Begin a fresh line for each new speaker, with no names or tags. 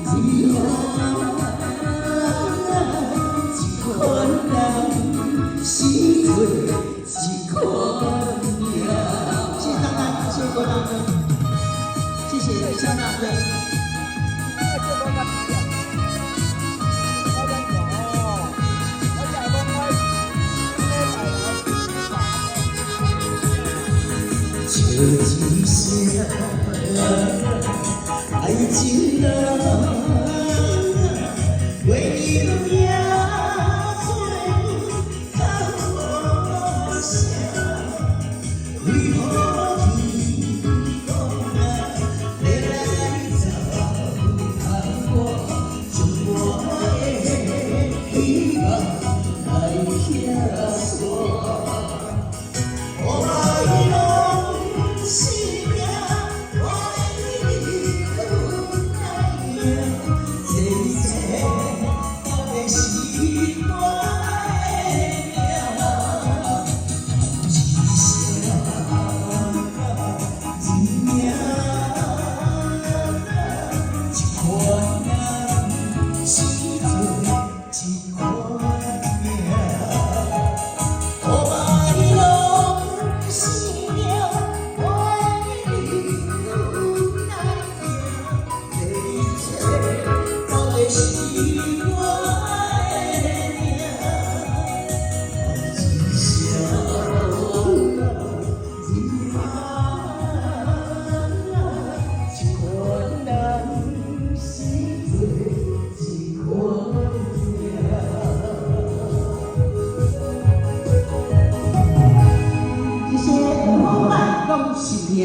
为何一款人是做一款命？谢谢张大哥，谢谢郭大哥，谢谢肖大哥。就一声爱情啊，为你的名做看我想，为何天公啊，要来糟蹋我，将我的希望来遐煞。我爱侬是命，我爱你不奈何，这一切到底是我的命，一声一命，一款人是做一款命。我爱侬是命，我爱你不奈何，这一切到底是我的命，一声一款人是做一款命。这些我爱拢是命。